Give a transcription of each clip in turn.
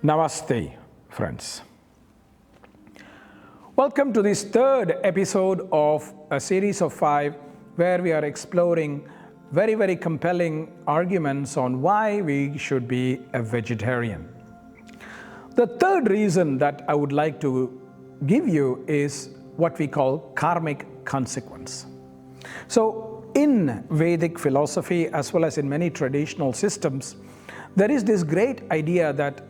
Namaste, friends. Welcome to this third episode of a series of 5 where we are exploring very compelling arguments on why we should be a vegetarian. The third reason that I would like to give you is what we call karmic consequence. So in Vedic philosophy as well as in many traditional systems, there is this great idea that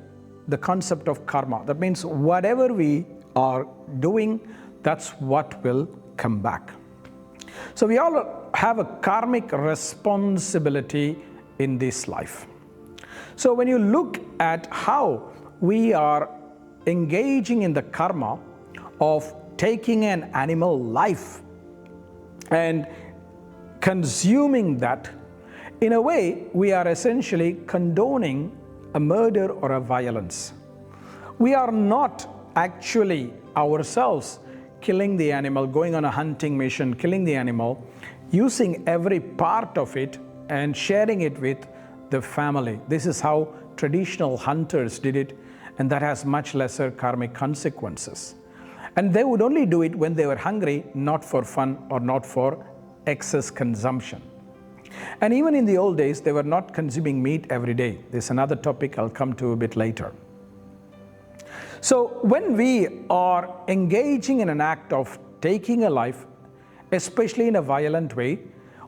the concept of karma. That means whatever we are doing, that's what will come back. So we all have a karmic responsibility in this life. So when you look at how we are engaging in the karma of taking an animal life and consuming that, in a way, we are essentially condoning a murder or a violence. We are not actually ourselves killing the animal, going on a hunting mission, killing the animal, using every part of it and sharing it with the family. This is how traditional hunters did it, and that has much lesser karmic consequences. And they would only do it when they were hungry, not for fun or not for excess consumption. And even in the old days, they were not consuming meat every day. This is another topic I'll come to a bit later. So when we are engaging in an act of taking a life, especially in a violent way,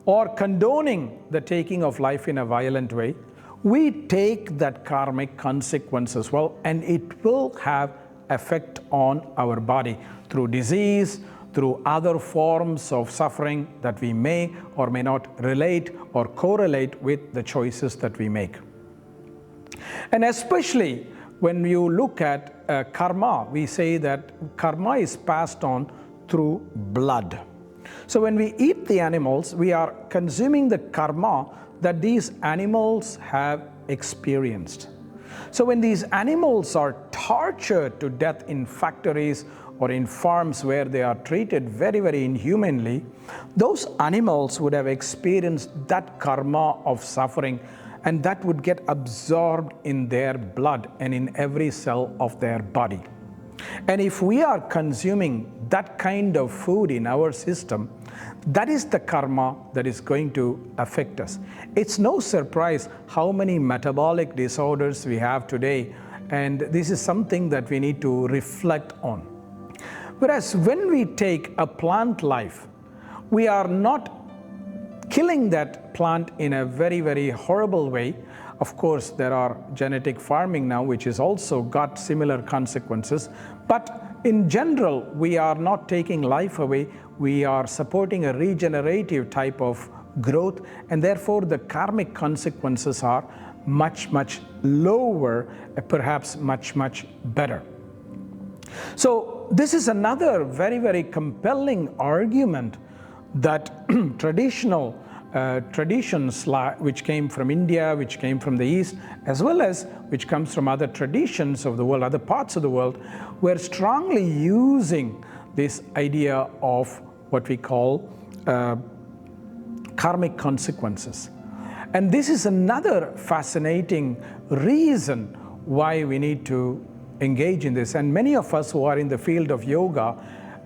or condoning the taking of life in a violent way, we take that karmic consequence as well, and it will have effect on our body through disease, through other forms of suffering that we may or may not relate or correlate with the choices that we make. And especially when you look at karma, we say that karma is passed on through blood. So when we eat the animals, we are consuming the karma that these animals have experienced. So when these animals are tortured to death in factories or in farms where they are treated very inhumanly, those animals would have experienced that karma of suffering, and that would get absorbed in their blood and in every cell of their body. And if we are consuming that kind of food in our system, that is the karma that is going to affect us. It's no surprise how many metabolic disorders we have today, and this is something that we need to reflect on. Whereas when we take a plant life, we are not killing that plant in a very horrible way. Of course, there are genetic farming now, which has also got similar consequences. But in general, we are not taking life away. We are supporting a regenerative type of growth, and therefore the karmic consequences are much lower, perhaps much better. So this is another very compelling argument that traditional traditions which came from India, which came from the East, as well as which comes from other traditions of the world, other parts of the world, were strongly using this idea of what we call karmic consequences. And this is another fascinating reason why we need to engage in this. And many of us who are in the field of yoga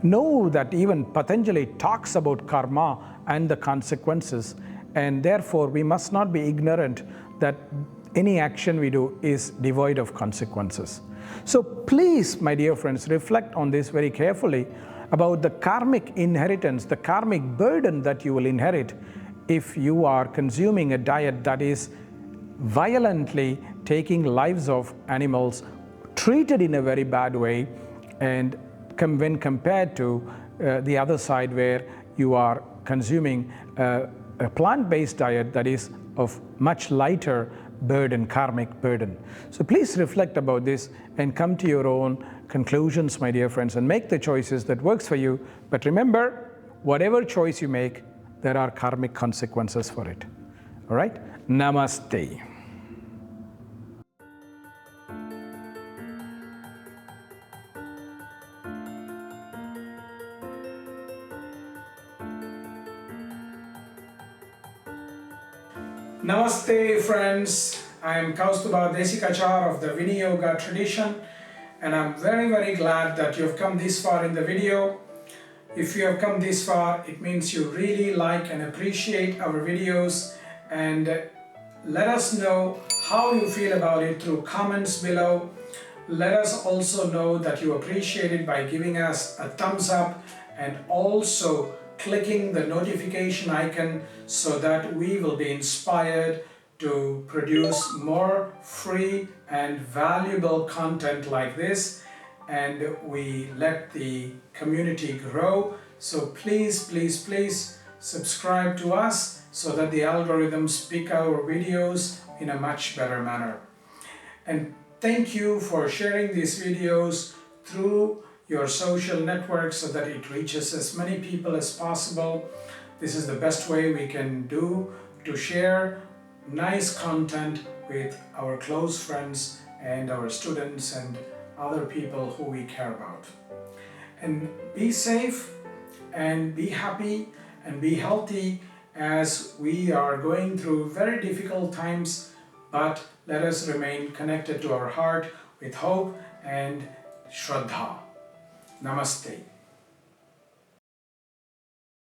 know that even Patanjali talks about karma and the consequences, and therefore we must not be ignorant that any action we do is devoid of consequences. So please, my dear friends, reflect on this very carefully about the karmic inheritance, the karmic burden that you will inherit if you are consuming a diet that is violently taking lives of animals, treated in a very bad way, and when compared to the other side where you are consuming a plant-based diet that is of much lighter burden, karmic burden. So please reflect about this and come to your own conclusions, my dear friends, and make the choices that works for you. But remember, whatever choice you make, there are karmic consequences for it. All right? Namaste. Namaste, friends. I am Kausthub Desikachar of the Viniyoga tradition, and I'm very glad that you've come this far in the video. If you have come this far, it means you really like and appreciate our videos, and let us know how you feel about it through comments below. Let us also know that you appreciate it by giving us a thumbs up and also clicking the notification icon so that we will be inspired to produce more free and valuable content like this, and we let the community grow. So please subscribe to us so that the algorithms pick our videos in a much better manner. And thank you for sharing these videos through your social networks so that it reaches as many people as possible. This is the best way we can do to share nice content with our close friends and our students and other people who we care about. And be safe and be happy and be healthy as we are going through very difficult times, but let us remain connected to our heart with hope and Shraddha. Namaste.